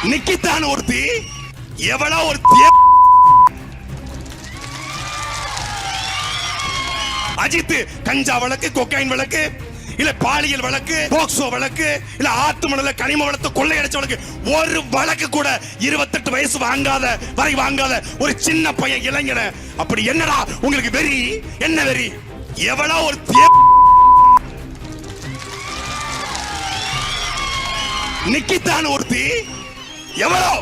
நிக்கித்தான் ஒருத்தி எவ்வளவு ஒரு அஜித் கஞ்சா வழக்கு, கொக்கைன் வழக்கு, இல்ல பாலியல் வழக்கு, போக்சோ வழக்கு, இல்ல ஆத்து மணல கனிம வளத்தை கொள்ளையடிச்ச வழக்கு, ஒரு வழக்கு கூட 28 வயசு வாங்காத ஒரு சின்ன பையன் இளைஞன. அப்படி என்னடா உங்களுக்கு வெறி? என்ன வெறி? எவ்வளவு ஒரு நிக்கித்தான் ஒருத்தி எவ்வளவு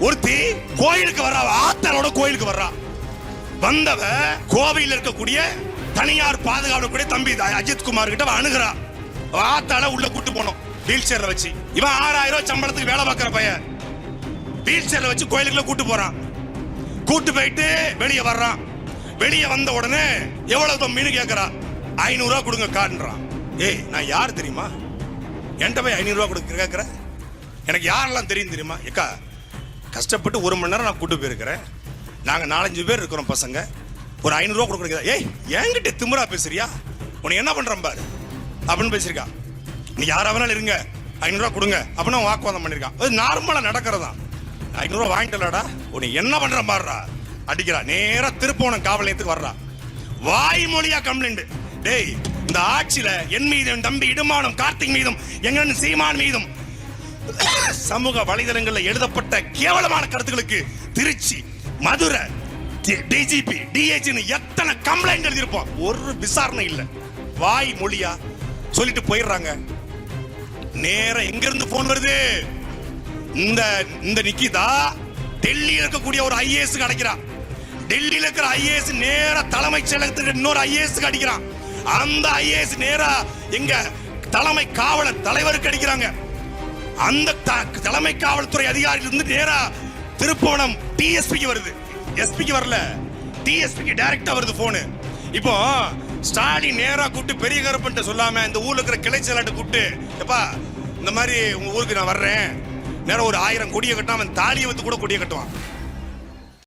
ஒருத்தி கோயிலுக்கு வர்றா, ஆத்தரோட கோயிலுக்கு வர்றா. வந்தவ கோவையில் இருக்கக்கூடிய தனியார் பாதுகாப்பு தம்பி அஜித் குமார் கிட்ட அணுகிறா. ஆத்தால உள்ள கூட்டு போனோம் வீல் சேர்ல வச்சு. இவன் 6000 ரூபாய் சம்பளத்துக்கு வேலை பார்க்கிற பையன் வீல் சேர்ல வச்சு கோயிலுக்குள்ள கூட்டு போறான். கூட்டு போயிட்டு வெளியே வர்றான். வெளியே வந்த உடனே எவ்வளவு தம்பின்னு கேட்கறா. 500 ரூபாய் கொடுங்க காட்டுறான். ஏய், நான் யாரு தெரியுமா? என்கிட்ட போய் 500 ரூபாய் கொடுக்க கேட்கிற? எனக்கு யாரெல்லாம் தெரியும் தெரியுமா? ஏக்கா, கஷ்டப்பட்டு 1 மணி நேரம் நான் கூட்டு போயிருக்கிறேன். நாங்க 4-5 பேர் இருக்கிறோம் பசங்க. ஒரு 500 ரூபாய் கொடுக்குறீங்க. ஏய், என்கிட்ட திமிரா பேசுறியா? உன்னை என்ன பண்றேன் பாரு அப்படின்னு பேசிருக்கா. நீ யாரா வேணாலும் இருங்க, 500 ரூபாய் கொடுங்க அப்படின்னு வாக்குவாதம் பண்ணிருக்கான். அது நார்மலா நடக்கிறதா. 500 ரூபாய் வாங்கிட்டலடா, உன்னை என்ன பண்ற பாருடா அடிக்கிறா. நேரா திருப்போணம் காவல் நிலையத்துக்கு வர்றா. வாய்மொழியா கம்ப்ளைண்ட். டேய், இந்த ஆட்சியில என் மீதும் தம்பி இடுமானம் கார்த்திக் மீதும் எங்க சீமான் மீதும் சமூக வலைதளங்களில் எழுதப்பட்ட கேவலமான கருத்துக்களுக்கு திருச்சி, மதுரை, டிஜிபி, டிஐஜி எத்தனை கம்ப்ளைண்ட் எழுதியிருப்போம். ஒரு விசாரணை இல்ல. வாய் மொழியா சொல்லிட்டு போயிடுறாங்க. நேரம் எங்க இருந்து போன் வருது? இந்த நிக்கிதா டெல்லியில் இருக்கக்கூடிய ஒரு ஐஏஎஸ் அடைக்கிறான். டெல்லியில் இருக்கிற ஐஏஎஸ் நேர தலைமைச் செயலகத்துக்கு இன்னொரு ஐஏஎஸ் அடிக்கிறான். அந்த ஐஏஎஸ் நேரா எங்க தலைமை காவலர் தலைவருக்கு அடிக்கிறாங்க. அந்த தலைமை காவல்துறை அதிகாரியிலிருந்து நேரா திருப்போணம் டிஎஸ்பிக்கு வருது. எஸ்பிக்கு வரல, டிஎஸ்பிக்கு டைரக்டா வருது போனு. இப்போ ஸ்டாலின் நேரா கூட்டு பெரிய கருப்பன்ட்டு சொல்லாம இந்த ஊர்ல இருக்கிற கிளை செயலாளர்ட்ட கூட்டு, எப்பா இந்த மாதிரி உங்க ஊருக்கு நான் வர்றேன், நேரம் ஒரு 1000 கொடியை கட்டாம தாலியை வந்து கூட கொடியை கட்டுவான்.